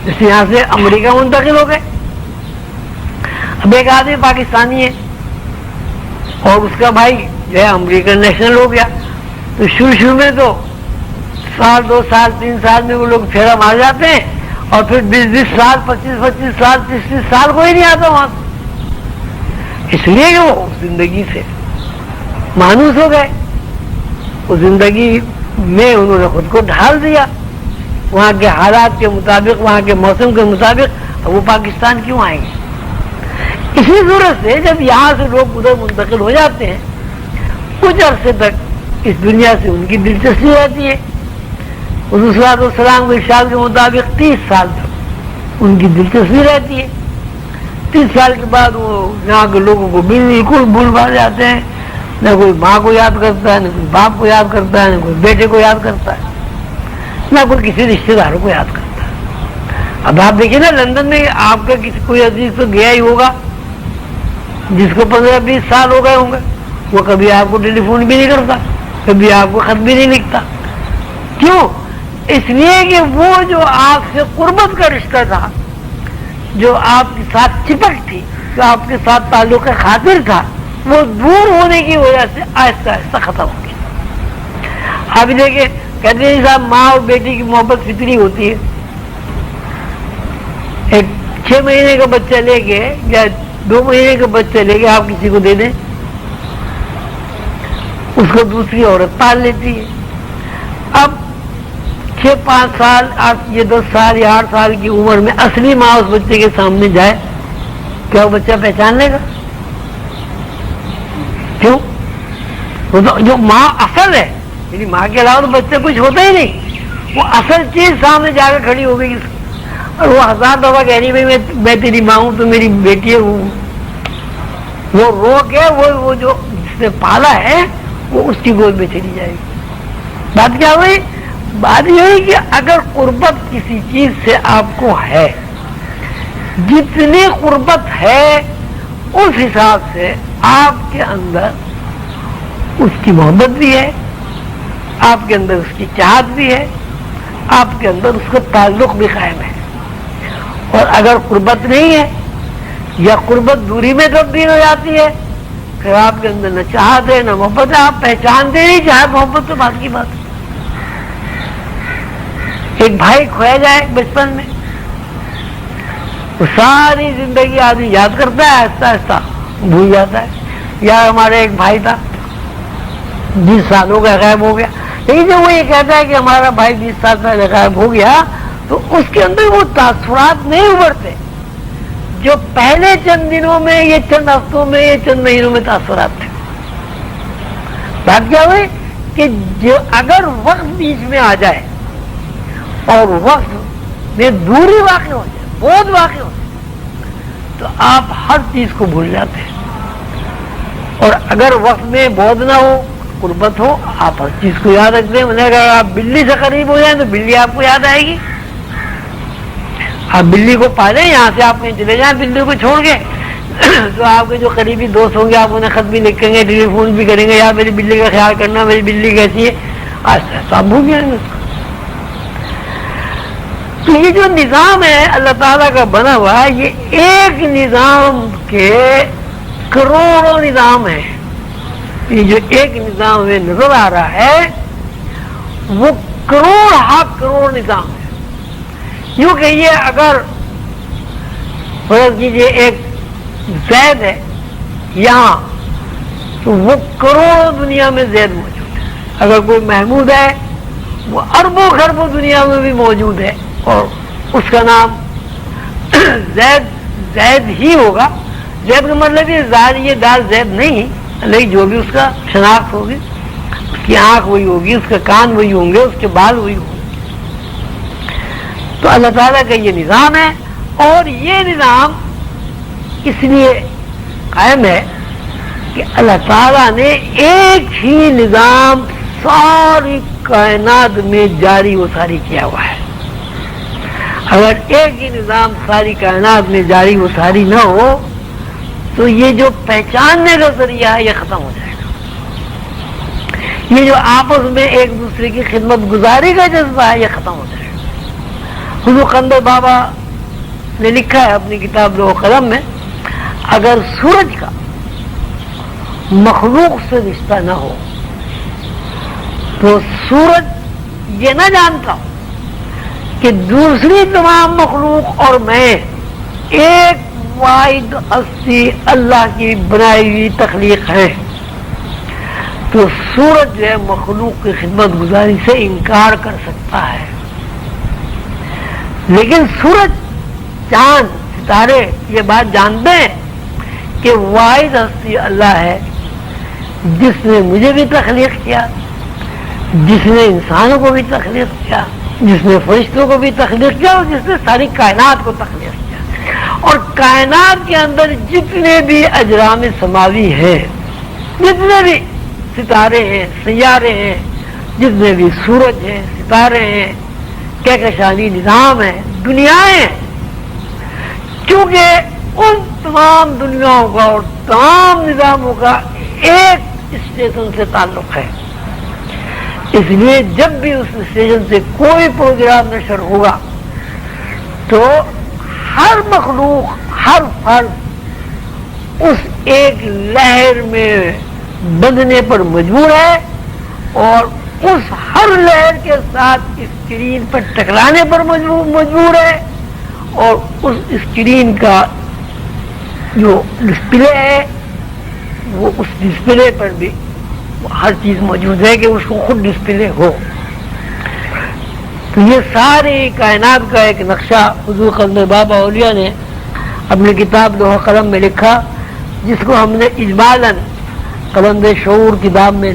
جیسے یہاں سے امریکہ منتقل ہو گئے. اب ایک آدمی پاکستانی ہے اور اس کا بھائی جو ہے امریکن نیشنل ہو گیا, تو شروع میں تو سال 2 سال 3 سال میں وہ لوگ پھیرا مار جاتے ہیں, اور پھر 20 سال 25 سال 30 سال کوئی نہیں آتا وہاں, اس لیے کہ وہ زندگی سے مانوس ہو گئے. اس زندگی میں انہوں نے خود کو ڈھال دیا وہاں کے حالات کے مطابق, وہاں کے موسم کے مطابق. وہ پاکستان کیوں آئیں گے؟ اسی صورت سے جب یہاں سے لوگ ادھر منتقل ہو جاتے ہیں, کچھ عرصے تک اس دنیا سے ان کی دلچسپی رہتی ہے. حضور صلی اللہ علیہ وسلم کے ارشاد کے مطابق 30 سال تک ان کی دلچسپی رہتی ہے. 30 سال کے بعد وہ یہاں کے لوگوں کو بالکل بھول بھال جاتے ہیں. نہ کوئی ماں کو یاد کرتا ہے, نہ کوئی باپ کو یاد کرتا ہے, نہ کوئی بیٹے کو یاد کرتا ہے, نہ کوئی کسی رشتے داروں کو یاد کرتا ہے. اب آپ دیکھیے نا, لندن میں آپ کا کوئی عزیز تو گیا ہی ہوگا جس کو 15-20 سال ہو گئے ہوں گے, وہ کبھی آپ کو ٹیلی فون بھی نہیں کرتا, کبھی آپ کو خط بھی نہیں لکھتا. کیوں؟ اس لیے کہ وہ جو آپ سے قربت کا رشتہ تھا, جو آپ کے ساتھ چپک تھی, جو آپ کے ساتھ تعلق خاطر تھا, وہ دور ہونے کی وجہ سے آہستہ آہستہ ختم ہو گیا. آپ دیکھیں, کہتے ہیں صاحب ماں اور بیٹی کی محبت فطری ہوتی ہے. ایک 6 مہینے کا بچہ لے کے یا 2 مہینے کا بچہ لے کے آپ کسی کو دے دیں, اس کو دوسری عورت پال لیتی ہے. اب 6-5 سال, آپ یہ 10 سال یا 8 سال کی عمر میں اصلی ماں اس بچے کے سامنے جائے, کیا وہ بچہ پہچان لے گا؟ کیوں؟ جو ماں اصل ہے, یعنی ماں کے علاوہ تو بچہ کچھ ہوتا ہی نہیں, وہ اصل چیز سامنے جا کے کھڑی ہو گئی. اور وہ 1000 دفعہ کہہ رہی بھائی میں تیری ماں ہوں, تو میری بیٹی ہے. وہ رو کے وہ جو جس نے پالا ہے وہ اس کی گود میں چلی جائے گی. بات کیا ہوئی؟ بات یہ ہوئی کہ اگر قربت کسی چیز سے آپ کو ہے, جتنی قربت ہے اس حساب سے آپ کے اندر اس کی محبت بھی ہے, آپ کے اندر اس کی چاہت بھی ہے, آپ کے اندر اس کا تعلق بھی قائم ہے. اور اگر قربت نہیں ہے یا قربت دوری میں تبدیل ہو جاتی ہے, پھر آپ کے اندر نہ چاہت ہے نہ محبت ہے, آپ پہچانتے نہیں چاہت محبت تو بات کی بات ہے. ایک بھائی کھویا جائے بچپن میں, وہ ساری زندگی آدمی یاد کرتا ہے, آہستہ آہستہ بھول جاتا ہے. یا ہمارے ایک بھائی تھا 20 سالوں کا غائب ہو گیا, لیکن جب وہ یہ کہتا ہے کہ ہمارا بھائی 20 سال پہلے غائب ہو گیا, تو اس کے اندر وہ تاثرات نہیں ابھرتے جو پہلے چند دنوں میں, یہ چند ہفتوں میں, یہ چند مہینوں میں تاثرات تھے. بات کیا ہوئی کہ جو اگر وقت بیچ میں آ جائے اور وقت میں دوری واقع ہو جائے, بہت واقع ہو جائے, تو آپ ہر چیز کو بھول جاتے ہیں. اور اگر وقت میں بہت نہ ہو, قربت ہو, آپ ہر چیز کو یاد رکھتے ہیں. اگر آپ بلی سے قریب ہو جائیں تو بلی آپ کو یاد آئے گی. آپ بلی کو پالیں, یہاں سے آپ کہیں چلے جائیں بلی کو چھوڑ کے, تو آپ کے جو قریبی دوست ہوں گے آپ انہیں خط بھی لکھیں گے, ٹیلی فون بھی کریں گے, یا میری بلی کا خیال کرنا, میری بلی کیسی ہے, آہستہ آہستہ آپ بھول جائیں گے. تو یہ جو نظام ہے اللہ تعالیٰ کا بنا ہوا ہے, یہ ایک نظام کے کروڑوں نظام ہیں. یہ جو ایک نظام ہمیں نظر آ رہا ہے وہ کروڑ نظام ہے. یوں کہیے, اگر فرض کیجیے ایک زید ہے یہاں, تو وہ کروڑوں دنیا میں زید موجود ہے. اگر کوئی محمود ہے, وہ اربوں خربوں دنیا میں بھی موجود ہے, اور اس کا نام زید ہی ہوگا. زید کا مطلب یہ دال زید نہیں, لیکن جو بھی اس کا شناخت ہوگی, اس کی آنکھ وہی ہوگی, اس کے کان وہی ہوں گے, اس کے بال وہی ہوں گے. تو اللہ تعالیٰ کا یہ نظام ہے, اور یہ نظام اس لیے قائم ہے کہ اللہ تعالیٰ نے ایک ہی نظام ساری کائنات میں جاری و ساری کیا ہوا ہے. اگر ایک ہی نظام ساری کائنات میں جاری و ساری نہ ہو تو یہ جو پہچاننے کا ذریعہ ہے یہ ختم ہو جائے گا. یہ جو آپس میں ایک دوسرے کی خدمت گزاری کا جذبہ ہے یہ ختم ہو جائے گا. حضور قلندر بابا نے لکھا ہے اپنی کتاب لوح قلم میں، اگر سورج کا مخلوق سے رشتہ نہ ہو تو سورج یہ نہ جانتا کہ دوسری تمام مخلوق اور میں ایک واحد ہستی اللہ کی بنائی ہوئی تخلیق ہے، تو سورج جو ہے مخلوق کی خدمت گزاری سے انکار کر سکتا ہے۔ لیکن سورج، چاند، ستارے یہ بات جانتے ہیں کہ واحد ہستی اللہ ہے جس نے مجھے بھی تخلیق کیا، جس نے انسانوں کو بھی تخلیق کیا، جس نے فرشتوں کو بھی تخلیق کیا، اور جس نے ساری کائنات کو تخلیق کیا۔ اور کائنات کے اندر جتنے بھی اجرام سماوی ہیں، جتنے بھی ستارے ہیں، سیارے ہیں، جتنے بھی سورج ہیں، ستارے ہیں، کہکشانی نظام ہے، دنیایں ہیں، کیونکہ ان تمام دنیاؤں کا اور تمام نظاموں کا ایک اسٹیشن سے تعلق ہے، اس لیے جب بھی اس اسٹیشن سے کوئی پروگرام نشر ہوگا تو ہر مخلوق، ہر فرد اس ایک لہر میں بندھنے پر مجبور ہے، اور اس ہر لہر کے ساتھ اسکرین پر ٹکرانے پر مجبور ہے، اور اس اسکرین کا جو ڈسپلے ہے وہ اس ڈسپلے پر بھی ہر چیز موجود ہے کہ اس کو خود ڈسپلے ہو۔ تو یہ ساری کائنات کا ایک نقشہ حضور قلندر بابا اولیاء نے اپنی کتاب لوح قلم میں لکھا، جس کو ہم نے اجمالاً قلندر شعور کتاب میں